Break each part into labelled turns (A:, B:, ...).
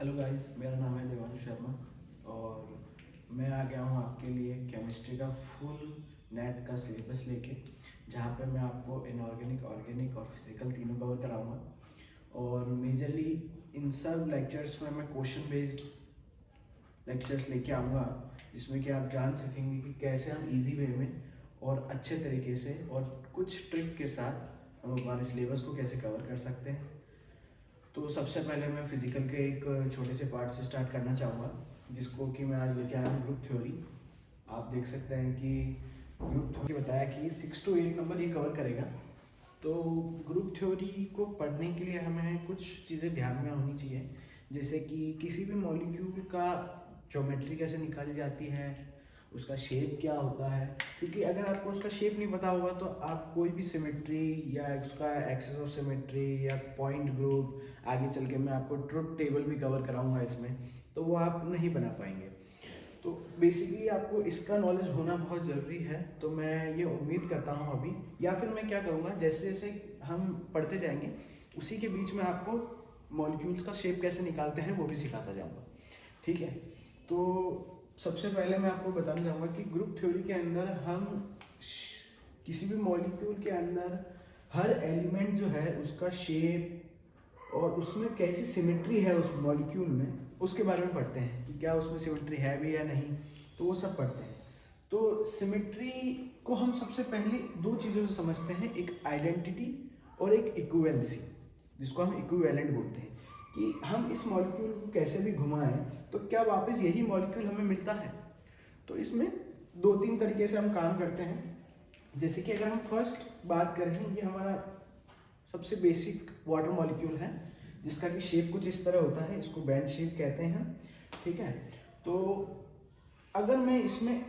A: Hello guys, मेरा नाम है देवांश शर्मा और मैं आ गया हूँ आपके लिए केमिस्ट्री का फुल नेट का सिलेबस लेके, जहाँ पे मैं आपको इनऑर्गेनिक, ऑर्गेनिक और फिजिकल तीनों कवर कराऊंगा। और मेजरली इन सब लेक्चर्स में मैं क्वेश्चन बेस्ड लेक्चर्स लेके आऊँगा, जिसमें कि आप जान सकेंगे कि कैसे हम इजी वे में और अच्छे तरीके से और कुछ ट्रिक के साथ हम हमारे सिलेबस को कैसे कवर कर सकते हैं। तो सबसे पहले मैं फिजिकल के एक छोटे से पार्ट से स्टार्ट करना चाहूँगा, जिसको कि मैं आज लेके आया हूँ ग्रुप थ्योरी। आप देख सकते हैं कि ग्रुप थ्योरी बताया कि 6 to 8 नंबर ये कवर करेगा। तो ग्रुप थ्योरी को पढ़ने के लिए हमें कुछ चीज़ें ध्यान में होनी चाहिए, जैसे कि किसी भी मॉलिक्यूल का ज्योमेट्री कैसे निकाली जाती है, उसका शेप क्या होता है। क्योंकि अगर आपको उसका शेप नहीं पता होगा तो आप कोई भी सिमेट्री या उसका एक्सेस ऑफ सिमेट्री या पॉइंट ग्रुप, आगे चल के मैं आपको ट्रुथ टेबल भी कवर कराऊंगा इसमें, तो वो आप नहीं बना पाएंगे। तो बेसिकली आपको इसका नॉलेज होना बहुत ज़रूरी है। तो मैं ये उम्मीद करता हूँ अभी, या फिर मैं क्या करूँगा, जैसे जैसे हम पढ़ते जाएंगे उसी के बीच में आपको मॉलिक्यूल्स का शेप कैसे निकालते हैं वो भी सिखाता जाऊँगा। ठीक है। तो सबसे पहले मैं आपको बताना चाहूँगा कि ग्रुप थ्योरी के अंदर हम किसी भी मॉलिक्यूल के अंदर हर एलिमेंट जो है उसका शेप और उसमें कैसी सिमेट्री है उस मॉलिक्यूल में, उसके बारे में पढ़ते हैं कि क्या उसमें सिमेट्री है भी या नहीं। तो वो सब पढ़ते हैं। तो सिमेट्री को हम सबसे पहले दो चीज़ों से समझते हैं, एक आइडेंटिटी और एक इक्विवेलेंसी, जिसको हम इक्विवेलेंट बोलते हैं। कि हम इस मॉलिक्यूल को कैसे भी घुमाएं तो क्या वापस यही मॉलिक्यूल हमें मिलता है। तो इसमें दो तीन तरीके से हम काम करते हैं। जैसे कि अगर हम फर्स्ट बात करें, ये हमारा सबसे बेसिक वाटर मॉलिक्यूल है, जिसका कि शेप कुछ इस तरह होता है, इसको बैंड शेप कहते हैं। ठीक है। तो अगर मैं इसमें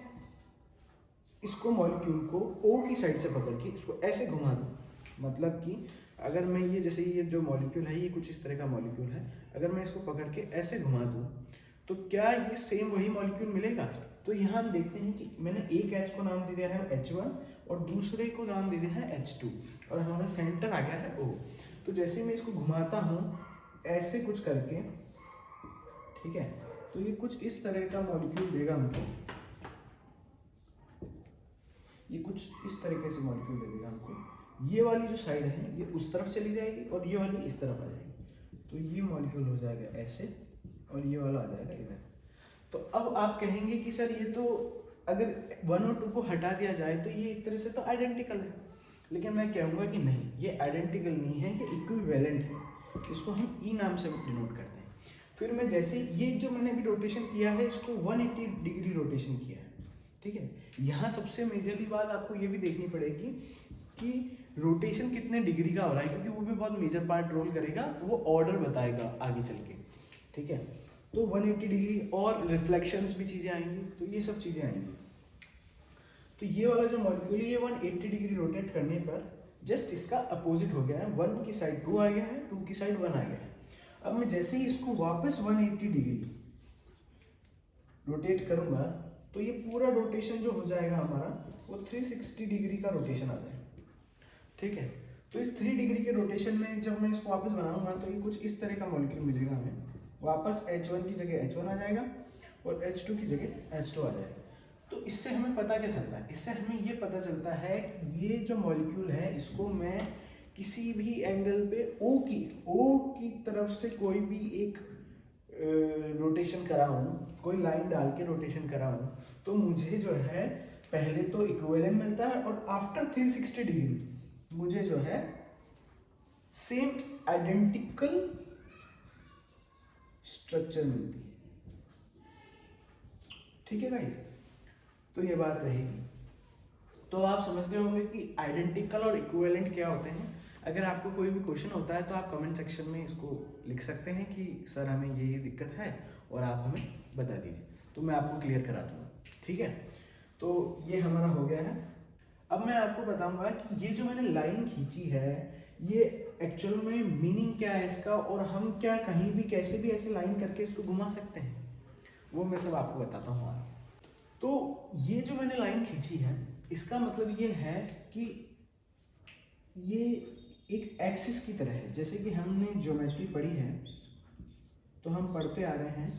A: इसको मॉलिक्यूल को O की साइड से पकड़ के इसको ऐसे घुमा दूँ, मतलब कि अगर मैं ये जैसे ये जो मॉलिक्यूल है ये कुछ इस तरह का मॉलिक्यूल है, अगर मैं इसको पकड़ के ऐसे घुमा दूँ तो क्या ये सेम वही मॉलिक्यूल मिलेगा। तो यहाँ हम देखते हैं कि मैंने एक H को नाम दे दिया है H1 और दूसरे को नाम दे दिया है H2 और हमारा सेंटर आ गया है O। तो जैसे मैं इसको घुमाता हूँ ऐसे कुछ करके, ठीक है, तो ये कुछ इस तरह का मॉलिक्यूल देगा हमको, ये कुछ इस तरीके से मॉलिक्यूल दे देगा हमको। ये वाली जो साइड है ये उस तरफ चली जाएगी और ये वाली इस तरफ आ जाएगी। तो ये मॉलिक्यूल हो जाएगा ऐसे और ये वाला आ जाएगा इधर। तो अब आप कहेंगे कि सर ये तो अगर 1 और 2 को हटा दिया जाए तो ये एक तरह से तो आइडेंटिकल है, लेकिन मैं कहूँगा कि नहीं, ये आइडेंटिकल नहीं है, ये इक्विवेलेंट है। इसको हम ई नाम से डिनोट करते हैं। फिर मैं जैसे ये जो मैंने अभी रोटेशन किया है इसको 180 डिग्री रोटेशन किया है। ठीक है। यहाँ सबसे मेजरली बात आपको ये भी देखनी पड़ेगी कि रोटेशन कितने डिग्री का हो रहा है, क्योंकि वो भी बहुत मेजर पार्ट रोल करेगा, वो ऑर्डर बताएगा आगे चल के। ठीक है। तो 180 डिग्री और रिफ्लेक्शंस भी चीज़ें आएंगी, तो ये सब चीज़ें आएंगी। तो ये वाला जो मॉलिक्यूल है ये 180 डिग्री रोटेट करने पर जस्ट इसका अपोजिट हो गया है, 1 की साइड 2 आ गया है, 2 की साइड 1 आ गया है। अब मैं जैसे ही इसको वापस 180 डिग्री रोटेट करूंगा तो ये पूरा रोटेशन जो हो जाएगा हमारा वो 360 डिग्री का रोटेशन आ जाएगा। ठीक है। तो इस 3 डिग्री के रोटेशन में जब मैं इसको वापस बनाऊंगा तो ये कुछ इस तरह का मॉलिक्यूल मिलेगा हमें। वापस H1 की जगह H1 आ जाएगा और H2 की जगह H2 आ जाएगा। तो इससे हमें पता क्या चलता है, इससे हमें ये पता चलता है कि ये जो मॉलिक्यूल है इसको मैं किसी भी एंगल पे O की तरफ से कोई भी एक रोटेशन कराऊं, कोई लाइन डाल के रोटेशन कराऊं, तो मुझे जो है पहले तो इक्विवेलेंट मिलता है और आफ्टर 360 डिग्री मुझे जो है सेम आइडेंटिकल स्ट्रक्चर मिलती है। ठीक है गाइस, तो ये बात रहेगी। तो आप समझ गए होंगे कि आइडेंटिकल और इक्विवेलेंट क्या होते हैं। अगर आपको कोई भी क्वेश्चन होता है तो आप कमेंट सेक्शन में इसको लिख सकते हैं कि सर हमें ये दिक्कत है और आप हमें बता दीजिए, तो मैं आपको क्लियर करा दूँगा। ठीक है। तो ये हमारा हो गया है। अब मैं आपको बताऊंगा कि ये जो मैंने लाइन खींची है ये एक्चुअल में मीनिंग क्या है इसका, और हम क्या कहीं भी कैसे भी ऐसे लाइन करके इसको घुमा सकते हैं, वो मैं सब आपको बताता हूँ आज। तो ये जो मैंने लाइन खींची है इसका मतलब ये है कि ये एक एक्सिस की तरह है। जैसे कि हमने ज्योमेट्री पढ़ी है तो हम पढ़ते आ रहे हैं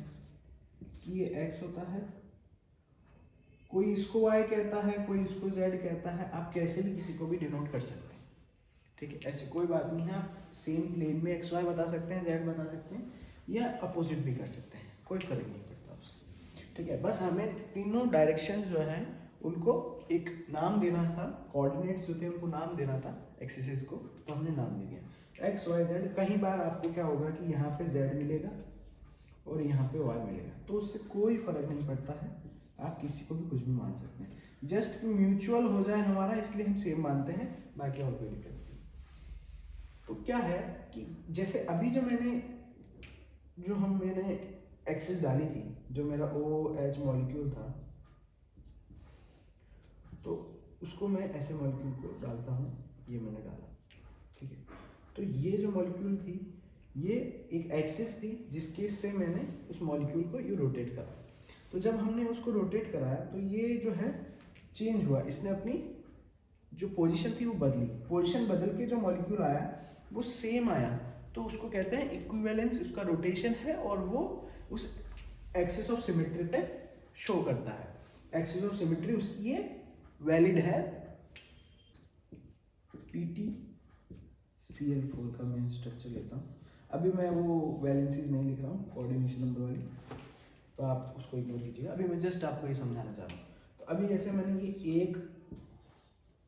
A: कि ये x होता है, कोई इसको y कहता है, कोई इसको z कहता है, आप कैसे भी किसी को भी डिनोट कर सकते हैं, ठीक है, ऐसी कोई बात नहीं है। आप सेम प्लेन में x y बता सकते हैं, z बता सकते हैं, या अपोजिट भी कर सकते हैं, कोई फर्क नहीं पड़ता उससे, ठीक है। बस हमें तीनों डायरेक्शन जो है उनको एक नाम देना था, कोऑर्डिनेट्स जो थे उनको नाम देना था एक्सिस को, तो हमने नाम दे दिया x y z। कई बार आपको क्या होगा कि यहाँ पे z मिलेगा और यहाँ पे y मिलेगा, तो उससे कोई फर्क नहीं पड़ता है, आप किसी को भी कुछ भी मान सकते हैं, जस्ट म्यूचुअल हो जाए हमारा, इसलिए हम सेम मानते हैं, बाकी और कोई दिक्कत नहीं। तो क्या है कि जैसे अभी जो मैंने एक्सिस डाली थी, जो मेरा OH मॉलिक्यूल था, तो उसको मैं ऐसे मॉलिक्यूल को डालता हूँ, ये मैंने डाला, ठीक है। तो ये जो मॉलिक्यूल थी ये एक एक्सिस थी जिसके से मैंने उस मॉलिक्यूल को ये रोटेट करा। तो जब हमने उसको रोटेट कराया तो ये जो है चेंज हुआ, इसने अपनी जो पोजीशन थी वो बदली, पोजीशन बदल के जो मॉलिक्यूल आया वो सेम आया, तो उसको कहते हैं इक्विवेलेंस, उसका रोटेशन है और वो उस एक्सिस ऑफ सिमेट्री पे शो करता है। एक्सिस ऑफ सिमेट्री उसकी ये वैलिड है। PtCl4 का मैं स्ट्रक्चर लेता हूँ, अभी मैं वो वैलेंसीज नहीं लिख रहा हूँ कोऑर्डिनेशन नंबर वाली, तो आप उसको इग्नोर कीजिएगा, अभी मैं जस्ट आपको ये समझाना चाह रहा हूँ। तो अभी जैसे मैंने ये एक,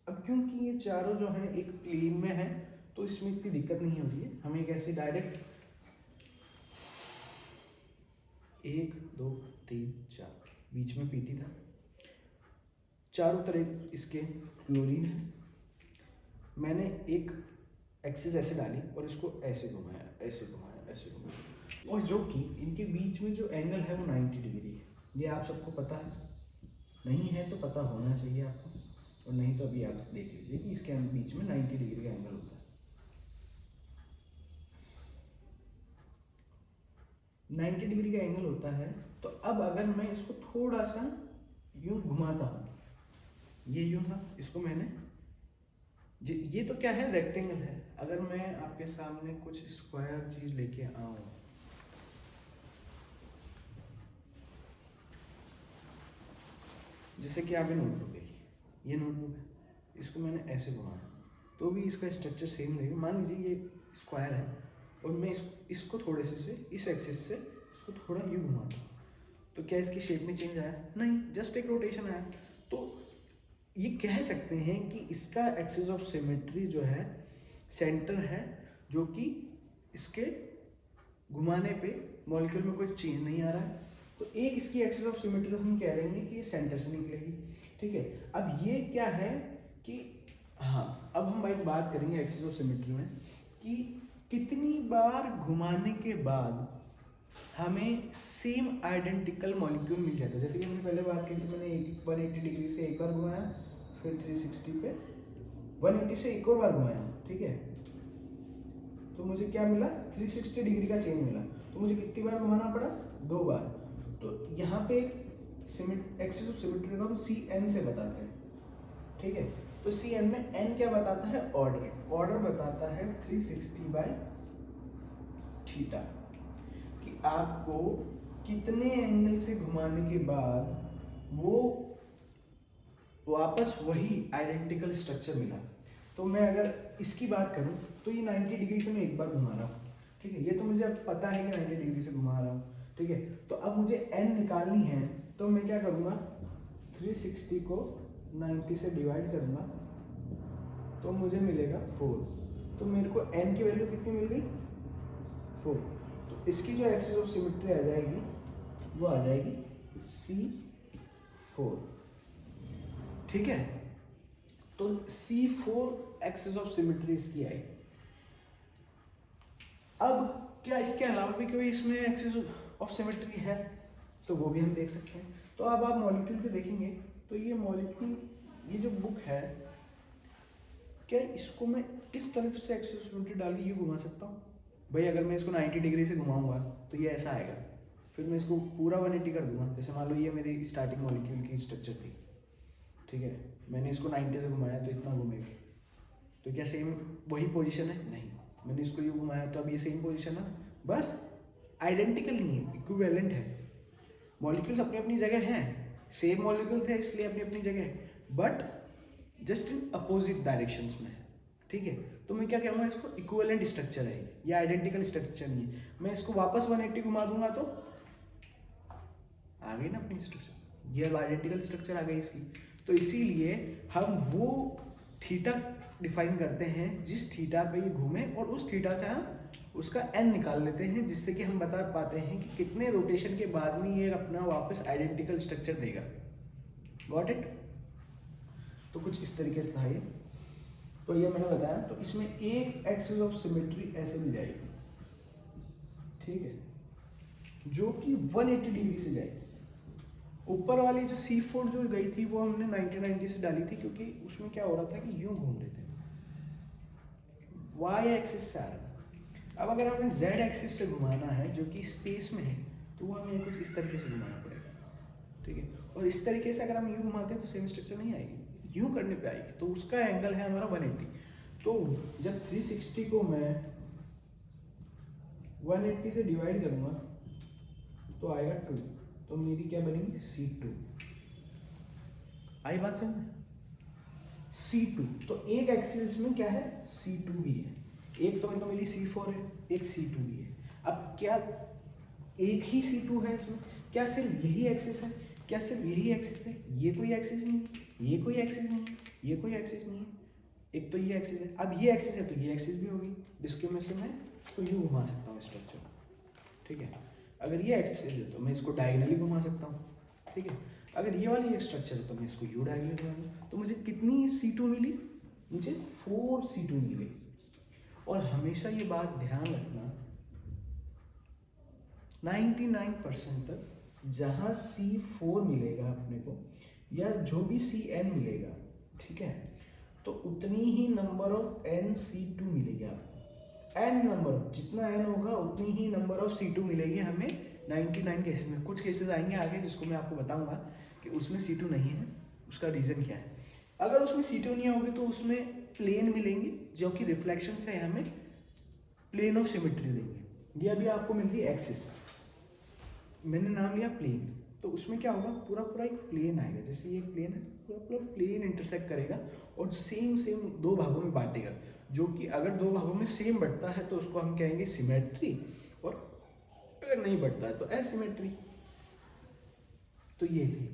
A: अब क्योंकि ये चारों जो हैं एक प्लेन में है तो इसमें इतनी दिक्कत नहीं हो रही है, हमें एक ऐसे डायरेक्ट 1 2 3 4 बीच में Pt था, चारों तरफ इसके क्लोरीन है, मैंने एक एक्सिस ऐसे डाली और इसको ऐसे घुमाया, ऐसे घुमाया, ऐसे घुमाया, और जो कि इनके बीच में जो एंगल है वो 90 डिग्री है। ये आप सबको पता है, नहीं है तो पता होना चाहिए आपको, और नहीं तो अभी आप देख लीजिए कि इसके बीच में 90 डिग्री का एंगल होता है। 90 डिग्री का एंगल होता है। तो अब अगर मैं इसको थोड़ा सा यूं घुमाता हूँ, ये यूं था, इसको मैंने, ये तो क्या है, रेक्टेंगल है, अगर मैं आपके सामने कुछ स्क्वायर चीज लेके आऊं, जैसे कि आप ये नोटबुक देखिए, ये नोटबुक है, इसको मैंने ऐसे घुमाया तो भी इसका स्ट्रक्चर सेम रहेगा। मान लीजिए ये स्क्वायर है और मैं इसको थोड़े से इस एक्सिस से इसको थोड़ा यूं घुमाता हूँ, तो क्या इसकी शेप में चेंज आया? नहीं, जस्ट एक रोटेशन आया। तो ये कह सकते हैं कि इसका एक्सिस ऑफ सिमेट्री जो है सेंटर है, जो कि इसके घुमाने पे मॉलिक्यूल में कोई चेंज नहीं आ रहा है, तो एक इसकी एक्सिस ऑफ सिमेट्री हम कह देंगे कि ये सेंटर से निकलेगी, ठीक है। अब ये क्या है कि हाँ, अब हम एक बात करेंगे एक्सिस ऑफ सिमेट्री में कि कितनी बार घुमाने के बाद हमें सेम आइडेंटिकल मॉलिक्यूल मिल जाता है। जैसे कि हमने पहले बात की थी, मैंने 180 डिग्री से एक बार घुमाया, फिर 360 पे 180 से एक और बार घुमाया, ठीक है, तो मुझे क्या मिला? 360 डिग्री का चेंज मिला। तो मुझे कितनी बार घुमाना पड़ा? 2 बार। तो यहाँ पे एक्सिस ऑफ सिमेट्री को हम CN से बताते हैं, ठीक है। तो CN में N क्या बताता है? ऑर्डर बताता है 360/θ, कि आपको कितने एंगल से घुमाने के बाद वो वापस वही आइडेंटिकल स्ट्रक्चर मिला। तो मैं अगर इसकी बात करूं तो ये 90 डिग्री से मैं एक बार घुमा रहा हूँ, ठीक है, ये तो मुझे अब पता है कि 90 डिग्री से घुमा रहा हूँ, ठीक है। तो अब मुझे n निकालनी है, तो मैं क्या करूँगा? 360 को 90 से डिवाइड करूँगा, तो मुझे मिलेगा 4। तो मेरे को n की वैल्यू कितनी मिल गई? 4। तो इसकी जो एक्सिस ऑफ सिमेट्री आ जाएगी वो आ जाएगी C4, ठीक है। तो C4 एक्सिस ऑफ सिमेट्री इसकी आई। अब क्या इसके अलावा भी कोई इसमें एक्सिस ऑफ सिमेट्री है? तो वो भी हम देख सकते हैं। तो अब आप मॉलिक्यूल को देखेंगे तो ये मॉलिक्यूल, ये जो बुक है, क्या इसको मैं इस तरफ से एक्सिस ऑफ सिमेट्री डाल के ये घुमा सकता हूँ? भाई अगर मैं इसको 90 डिग्री से घुमाऊंगा तो ये ऐसा आएगा, फिर मैं इसको पूरा 180 कर दूंगा। जैसे मान लो ये मेरी स्टार्टिंग मॉलिक्यूल की स्ट्रक्चर थी, ठीक है, मैंने इसको 90 से घुमाया तो इतना घूमेगा, तो क्या सेम वही पोजीशन है? नहीं, मैंने इसको यूँ घुमाया तो अब ये सेम पोजीशन है, बस आइडेंटिकल नहीं है, इक्विवेलेंट है। मॉलिक्यूल्स अपनी अपनी जगह हैं, सेम मॉलिक्यूल थे इसलिए अपनी अपनी जगह है, but just in opposite directions में है। ठीक है, तो मैं क्या कहूँगा, इसको इक्विवेलेंट स्ट्रक्चर है, ये आइडेंटिकल स्ट्रक्चर नहीं है। मैं इसको वापस 180 घुमा दूंगा तो आ गई ना अपनी स्ट्रक्चर, ये आइडेंटिकल स्ट्रक्चर आ गई इसकी। तो इसीलिए हम वो थीटा डिफाइन करते हैं जिस थीटा पे ये घूमे, और उस थीटा से हम उसका n निकाल लेते हैं, जिससे कि हम बता पाते हैं कि कितने रोटेशन के बाद में ये अपना वापस आइडेंटिकल स्ट्रक्चर देगा। Got it? तो कुछ इस तरीके से था ये। तो ये मैंने बताया, तो इसमें एक एक्सिस ऑफ सिमेट्री ऐसे भी जाएगी, ठीक है, जो कि 180 डिग्री से जाएगी। ऊपर वाली जो C4 जो गई थी वो हमने 1990 से डाली थी, क्योंकि उसमें क्या हो रहा था कि यूं घूम रहे थे, y एक्सिस से आ रहा था। अब अगर हमें z एक्सिस से घुमाना है जो कि स्पेस में है, तो वो हमें कुछ इस तरीके से घुमाना पड़ेगा, ठीक है। और इस तरीके से अगर हम यूं घुमाते हैं तो सेम स्ट्रक्चर नहीं आएगी, यूं करने पे आएगी, तो उसका एंगल है हमारा 180। तो जब 360 को मैं 180 से डिवाइड करूंगा तो आएगा 2, तो मेरी क्या बनेगी C2। आई बात समझ? C2, तो एक एक्सिस में क्या है, C2 भी है, एक तो मेरे को मिली C4 है, एक C2 भी है। अब क्या एक ही C2 है इसमें? क्या सिर्फ यही एक्सिस है? क्या सिर्फ यही एक्सिस है? ये कोई एक्सिस नहीं, ये कोई एक्सिस नहीं, ये कोई एक्सिस नहीं है, एक तो ये एक्सिस है। अब ये एक्सिस है तो ये एक्सिस भी होगी, जिसके में से मैं इसको यूँ घुमा सकता हूँ स्ट्रक्चर, ठीक है। अगर ये एक्सिस है तो मैं इसको डायगनली घुमा सकता हूँ, ठीक है। अगर ये वाली स्ट्रक्चर है तो मैं इसको यू डायगनली घुमाऊंगा। तो मुझे कितनी C2 मिली? मुझे 4 C2 मिल गई। और हमेशा ये बात ध्यान रखना, 99% तक जहाँ C4 मिलेगा अपने को, या जो भी Cn मिलेगा, ठीक है, तो उतनी ही नंबर ऑफ NC2 मिलेगी आपको। n नंबर, जितना n होगा उतनी ही नंबर ऑफ C2 मिलेगी हमें 99 केसेस में। कुछ केसेस आएंगे आगे जिसको मैं आपको बताऊंगा कि उसमें C2 नहीं है, उसका रीज़न क्या है। अगर उसमें C2 नहीं होगी तो उसमें प्लेन मिलेंगे जो कि रिफ्लेक्शन से हमें प्लेन ऑफ सिमेट्री देंगे। ये अभी आपको मिल गई एक्सिस, मैंने नाम लिया प्लेन, तो उसमें क्या होगा, पूरा पूरा एक प्लेन आएगा। जैसे ये प्लेन है, पूरा पूरा प्लेन इंटरसेक्ट करेगा और सेम दो भागों में बांटेगा, जो कि अगर दो भागों में सेम बढ़ता है तो उसको हम कहेंगे सिमेट्री, और अगर नहीं बढ़ता है तो एसिमेट्री। तो ये थी,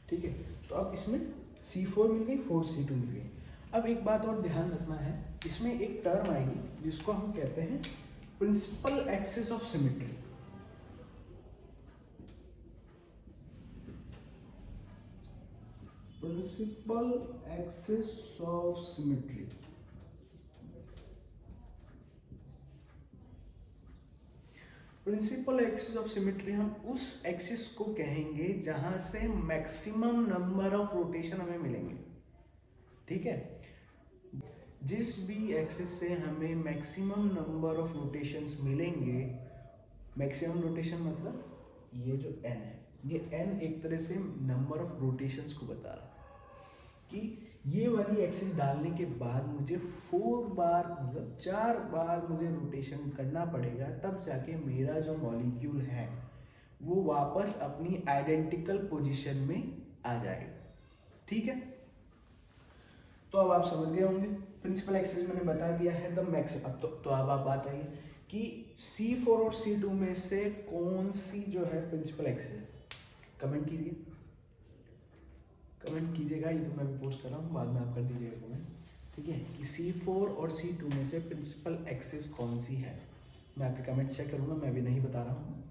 A: ठीक है। तो अब इसमें C4 मिल गई, 4 C2 मिल गई। अब एक बात और ध्यान रखना है, इसमें एक टर्म आएगी जिसको हम कहते हैं principal axis of symmetry. Principal axis of symmetry, principal axis of symmetry हम उस एक्सिस को कहेंगे जहां से मैक्सिमम नंबर ऑफ रोटेशन हमें मिलेंगे, ठीक है। जिस भी एक्सिस से हमें मैक्सिमम नंबर ऑफ रोटेशंस मिलेंगे, मैक्सिमम रोटेशन मतलब ये जो n है, ये n एक तरह से नंबर ऑफ रोटेशंस को बता रहा है कि ये वाली एक्सिस डालने के बाद मुझे 4 बार मतलब 4 बार मुझे रोटेशन करना पड़ेगा, तब जाके मेरा जो मॉलिक्यूल है वो वापस अपनी आइडेंटिकल पोजीशन में आ जाएगा, ठीक है। तो अब आप समझ गए होंगे, प्रिंसिपल एक्सिस मैंने बता दिया है द मैक्स। अब तो अब आप बात आई कि C4 और C2 में से कौन सी जो है प्रिंसिपल एक्सिस है। कमेंट कीजिए, कमेंट कीजिएगा, ये तो मैं भी पोस्ट कर रहा हूँ, बाद में आप कर दीजिएगा कमेंट, ठीक है, कि C4 और C2 में से प्रिंसिपल एक्सिस कौन सी है। मैं आपके कमेंट चेक करूँगा, मैं भी नहीं बता रहा हूँ,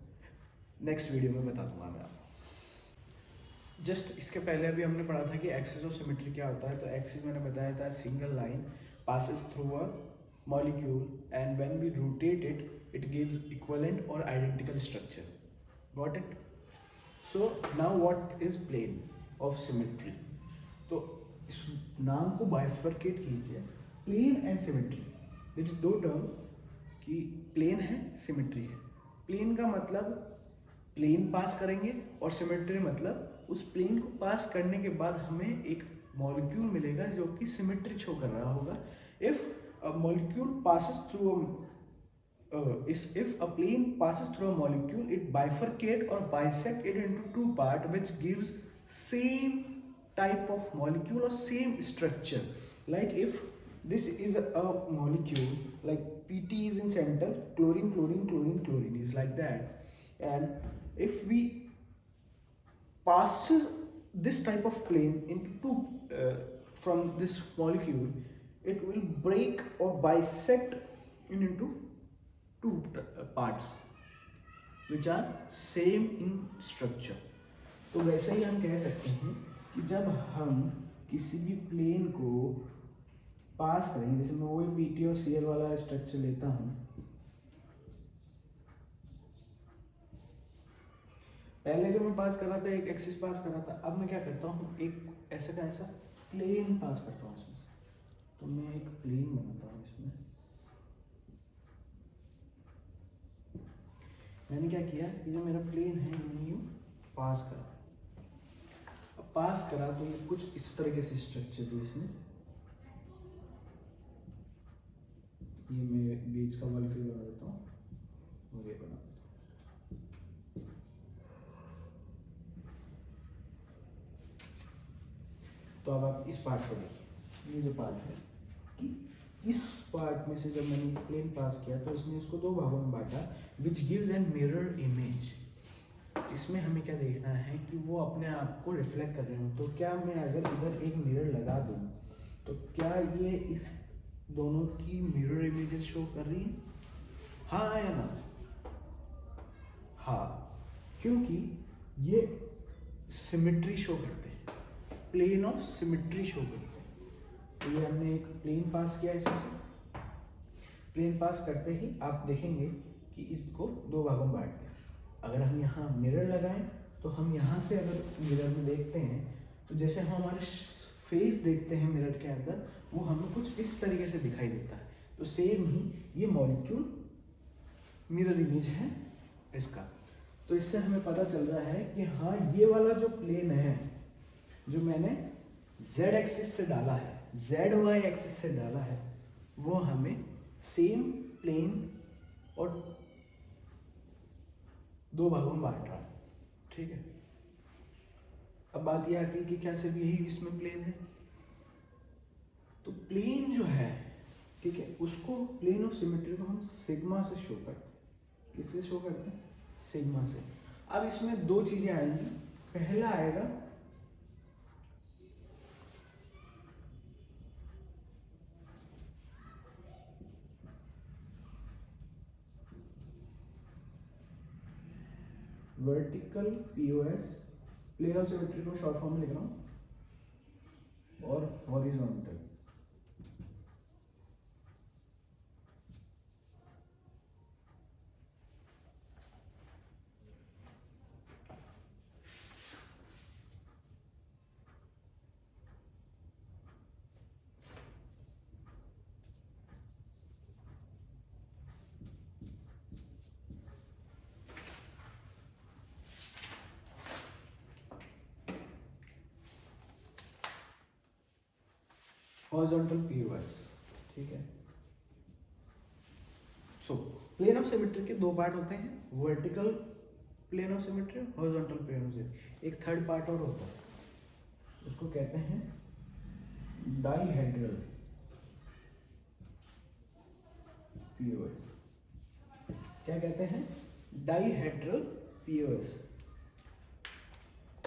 A: नेक्स्ट वीडियो में बता दूंगा मैं आपको। जस्ट इसके पहले अभी हमने पढ़ा था कि एक्सिस ऑफ सिमेट्री क्या होता है। तो एक्सिस मैंने बताया था, single line passes through a molecule and when we rotate it gives equivalent or identical structure. Got it? So now what is plane of symmetry? तो इस नाम को बाइफरकेट कीजिए, plane and symmetry. That is दो term कि plane है, symmetry है। Plane का मतलब प्लेन पास करेंगे और सिमेट्री मतलब उस प्लेन को पास करने के बाद हमें एक मॉलिक्यूल मिलेगा जो कि सिमेट्री शो कर रहा होगा। If a molecule passes through is if a plane passes through a molecule, it bifurcate or bisect it into two parts, which gives same type of molecule or same structure. Like if this is a molecule, like PT is in center, chlorine, chlorine, chlorine, chlorine is like that, and if we passes this type of plane into two from this molecule, it will break or bisect into two parts which are same in structure. तो वैसे ही हम कह सकते हैं कि जब हम किसी भी प्लेन को पास करेंगे, जैसे मैं वही पीटी और सीएल वाला स्ट्रक्चर लेता हूँ, पहले जो मैं पास कर रहा था एक एक्सिस पास कर रहा था, अब मैं क्या करता हूँ एक ऐसा का ऐसा प्लेन पास करता हूँ इसमें से। तो मैं एक प्लेन बनाता हूँ इसमें। मैंने क्या किया कि जो मेरा प्लेन है मैंने यूँ पास करा। अब पास करा तो ये कुछ इस तरीके से स्ट्रक्चर दी इसने। ये मैं बीच का वर्क बना देता हूँ और ये बना देता हूँ। तो अब आप इस पार्ट को देखिए, ये जो पार्ट है कि इस पार्ट में से जब मैंने प्लेन पास किया तो इसने इसको दो भागों में बांटा, which gives an mirror image. इसमें हमें क्या देखना है कि वो अपने आप को रिफ्लेक्ट कर रहे हो। तो क्या मैं अगर इधर एक मिरर लगा दूँ तो क्या ये इस दोनों की मिरर इमेजेस शो कर रही है? हाँ या ना? हाँ, क्योंकि ये सिमेट्री शो करते हैं, प्लेन ऑफ सिमेट्री शो करते हैं। तो ये हमने एक प्लेन पास किया इसमें से। प्लेन पास करते ही आप देखेंगे कि इसको दो भागों में बांट दिया। अगर हम यहाँ मिरर लगाएं तो हम यहाँ से अगर मिरर में देखते हैं तो जैसे हम हमारे फेस देखते हैं मिरर के अंदर, वो हमें कुछ इस तरीके से दिखाई देता है। तो सेम ही ये मॉलिक्यूल मिरर इमेज है इसका। तो इससे हमें पता चल रहा है कि हाँ, ये वाला जो प्लेन है जो मैंने z एक्सिस से डाला है, ZY एक्सिस से डाला है, वो हमें सेम प्लेन और दो भागों में बांट रहा है। ठीक है, अब बात यह आती है कि क्या सिर्फ यही इसमें प्लेन है? तो प्लेन जो है, ठीक है, उसको प्लेन ऑफ सिमेट्री को हम सिग्मा से शो करते हैं। किससे शो करते हैं? सिग्मा से। अब इसमें दो चीजें आएंगी। पहला आएगा vertical POS, plane of symmetry को शॉर्ट फॉर्म में लिख रहा हूं, और हॉरिजॉन्टल। हॉरिजॉन्टल पीओएस, ठीक है। सो प्लेन ऑफ सिमेट्री के दो पार्ट होते हैं, vertical plane of symmetry, horizontal plane of symmetry. एक थर्ड पार्ट और होता है, उसको कहते हैं डाइहेड्रल पीओएस। क्या कहते हैं? Dihedral POS.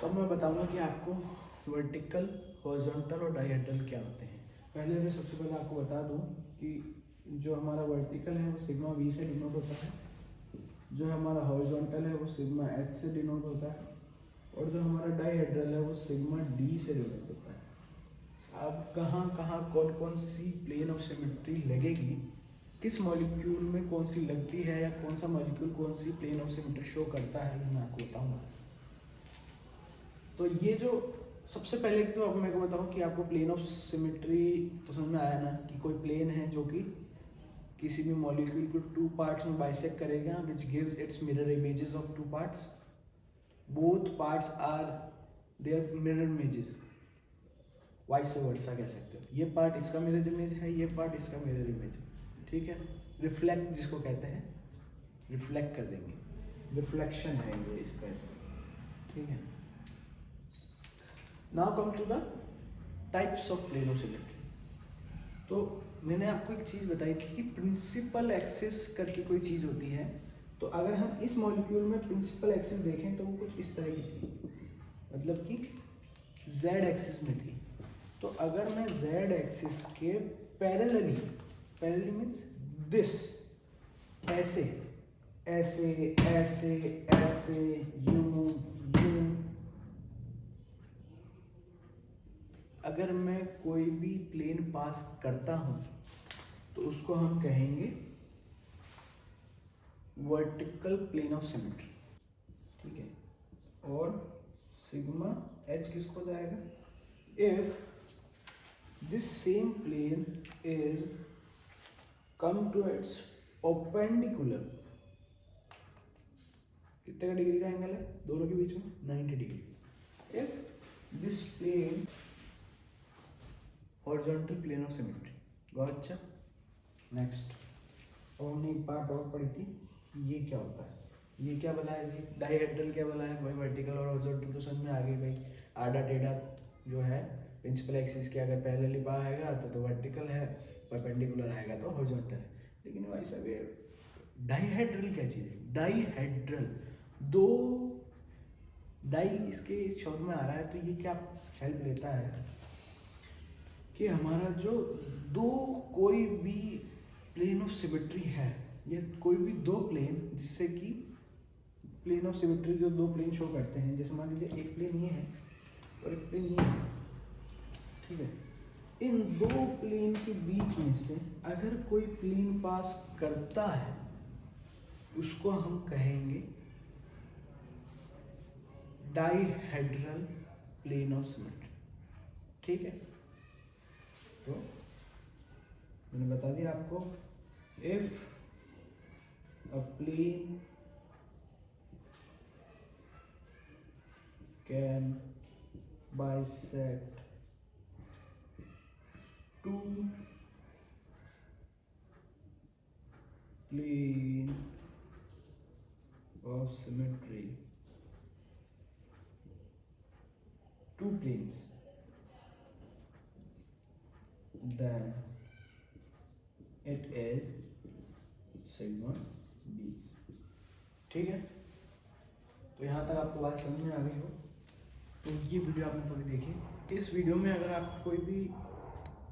A: अब मैं बताऊंगा कि आपको वर्टिकल, हॉरिजॉन्टल और डाइहेड्रल क्या होते हैं। पहले मैं सबसे पहले आपको बता दूं कि जो हमारा वर्टिकल है वो सिग्मा वी से डिनोट होता है, जो हमारा हॉरिजॉन्टल है वो सिग्मा एच से डिनोट होता है, और जो हमारा डाइहेड्रल है वो सिग्मा डी से डिनोट होता है। अब कहाँ कहाँ कौन कौन सी प्लेन ऑफ सिमेट्री लगेगी, किस मॉलिक्यूल में कौन सी लगती है, या कौन सा मॉलिक्यूल कौन सी प्लेन ऑफ सिमेट्री शो करता है, ये मैं आपको बताऊंगा। तो ये जो सबसे पहले तो अब मैं को बताऊँ कि आपको प्लेन ऑफ सिमेट्री तो समझ में आया ना, कि कोई प्लेन है जो कि किसी भी मॉलिक्यूल को टू पार्ट्स में बाइसेक्ट करेगा, which gives its mirror images of two parts. Both parts are their mirror images, vice versa कह सकते हो। ये पार्ट इसका मिरर इमेज है, ये पार्ट इसका मिरर इमेज है, ठीक है। रिफ्लेक्ट जिसको कहते हैं, रिफ्लेक्ट कर देंगे, रिफ्लेक्शन है ये इसका इसमें, ठीक है। Now come to the types of plane of symmetry. तो मैंने आपको एक चीज़ बताई थी कि प्रिंसिपल एक्सिस करके कोई चीज़ होती है। तो अगर हम इस मॉलिक्यूल में प्रिंसिपल एक्सिस देखें तो वो कुछ इस तरह की थी, मतलब कि जेड एक्सिस में थी। तो अगर मैं जेड एक्सिस के पैरेलली मीन्स दिस, ऐसे ऐसे ऐसे ऐसे यूं यूं, अगर मैं कोई भी प्लेन पास करता हूं तो उसको हम कहेंगे वर्टिकल प्लेन ऑफ सिमेट्री, ठीक है। और सिग्मा एच किसको जाएगा, if this same plane is come to its perpendicular, कितने का डिग्री का एंगल है दोनों के बीच में, 90 degree. If this plane horizontal plane of symmetry, बहुत अच्छा। नेक्स्ट, और हमने एक बात और पढ़ी थी, ये क्या होता है, ये क्या बना है जी, डाइहेड्रल क्या बना है भाई, वर्टिकल और हॉरिजॉन्टल तो समझ में आ गई भाई। आधा टेढ़ा जो है प्रिंसिपल एक्सिस के अगर पैरेलली पा आएगा तो वर्टिकल है, परपेंडिकुलर आएगा तो हॉरिजॉन्टल है। लेकिन भाई साहब ये डाइहेड्रल क्या चीज़ है, डाइहेड्रल, दो डाई इसके शब्द में आ रहा है, तो ये क्या हेल्प लेता है कि हमारा जो दो कोई भी प्लेन ऑफ सिमेट्री है, ये कोई भी दो प्लेन जिससे कि प्लेन ऑफ सिमेट्री जो दो प्लेन शो करते हैं, जैसे मान लीजिए एक प्लेन ये है और एक प्लेन ये है, ठीक है। इन दो प्लेन के बीच में से अगर कोई प्लेन पास करता है उसको हम कहेंगे डाइहेड्रल प्लेन ऑफ सिमेट्री, ठीक है। तो मैंने बता दिया आपको, if a plane can bisect two plane of symmetry, two planes, then it is sigma b, ठीक है। तो यहाँ तक आपको बात समझ में आ गई हो, तो ये वीडियो आपने पूरी देखी। इस वीडियो में अगर आपको कोई भी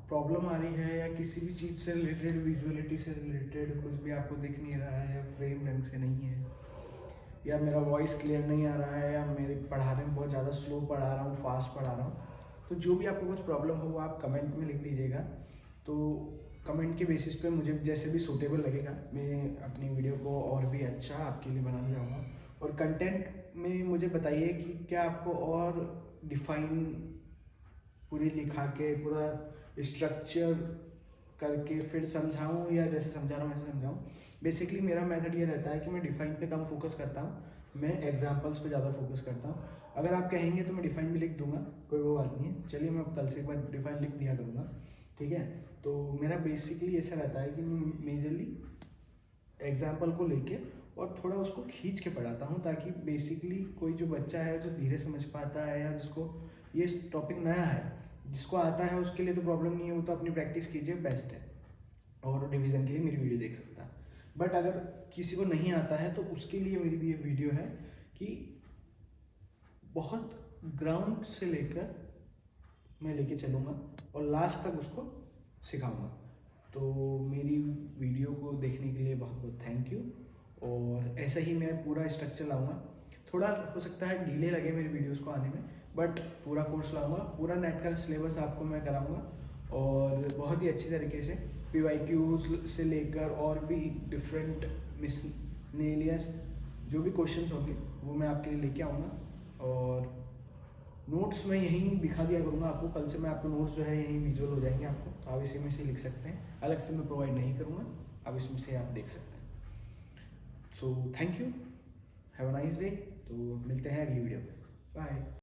A: प्रॉब्लम आ रही है या किसी भी चीज़ से रिलेटेड, विजुअलिटी से रिलेटेड कुछ भी आपको दिख नहीं रहा है, या फ्रेम ढंग से नहीं है, या मेरा वॉइस क्लियर नहीं आ रहा है, या मेरे पढ़ाने में बहुत ज़्यादा स्लो पढ़ा रहा हूँ, फास्ट पढ़ा रहा हूँ, तो जो भी आपको कुछ प्रॉब्लम हो वो आप कमेंट में लिख दीजिएगा। तो कमेंट के बेसिस पे मुझे जैसे भी सूटेबल लगेगा मैं अपनी वीडियो को और भी अच्छा आपके लिए बनाने जाऊँगा। और कंटेंट में मुझे बताइए कि क्या आपको और डिफाइन पूरी लिखा के पूरा स्ट्रक्चर करके फिर समझाऊँ, या जैसे समझा रहा हूँ वैसे समझाऊँ। बेसिकली मेरा मेथड ये रहता है कि मैं डिफाइन पे कम फोकस करता हूँ, मैं एग्जांपल्स पे ज़्यादा फोकस करता हूँ। अगर आप कहेंगे तो मैं डिफाइन भी लिख दूंगा, कोई वो बात नहीं है। चलिए मैं कल से एक बार डिफाइन लिख दिया करूँगा, ठीक है। तो मेरा बेसिकली ऐसा रहता है कि मैं मेजरली एग्जाम्पल को लेके और थोड़ा उसको खींच के पढ़ाता हूँ, ताकि बेसिकली कोई जो बच्चा है जो धीरे समझ पाता है, या जिसको ये टॉपिक नया है, जिसको आता है उसके लिए तो प्रॉब्लम नहीं है, वो तो अपनी प्रैक्टिस कीजिए, बेस्ट है, और रिवीजन के लिए मेरी वीडियो देख सकता है। बट अगर किसी को नहीं आता है तो उसके लिए मेरी भी ये वीडियो है कि बहुत ग्राउंड से लेकर मैं लेके चलूँगा और लास्ट तक उसको सिखाऊंगा। तो मेरी वीडियो को देखने के लिए बहुत बहुत थैंक यू। और ऐसा ही मैं पूरा स्ट्रक्चर लाऊंगा, थोड़ा हो सकता है डिले लगे मेरी वीडियोस को आने में, बट पूरा कोर्स लाऊंगा, पूरा नेट का सिलेबस आपको मैं कराऊंगा, और बहुत ही अच्छी तरीके से PYQs से लेकर और भी डिफरेंट मिसलेनियस जो भी क्वेश्चंस होंगे वो मैं आपके लिए लेके आऊँगा। और नोट्स मैं यहीं दिखा दिया करूँगा आपको, कल से मैं आपको नोट्स जो है यहीं विजुअल हो जाएंगे आपको, तो आप इसी में से लिख सकते हैं, अलग से मैं प्रोवाइड नहीं करूँगा, आप इसमें से आप देख सकते हैं। So thank you, have a nice day. तो मिलते हैं अगली वीडियो में, बाय।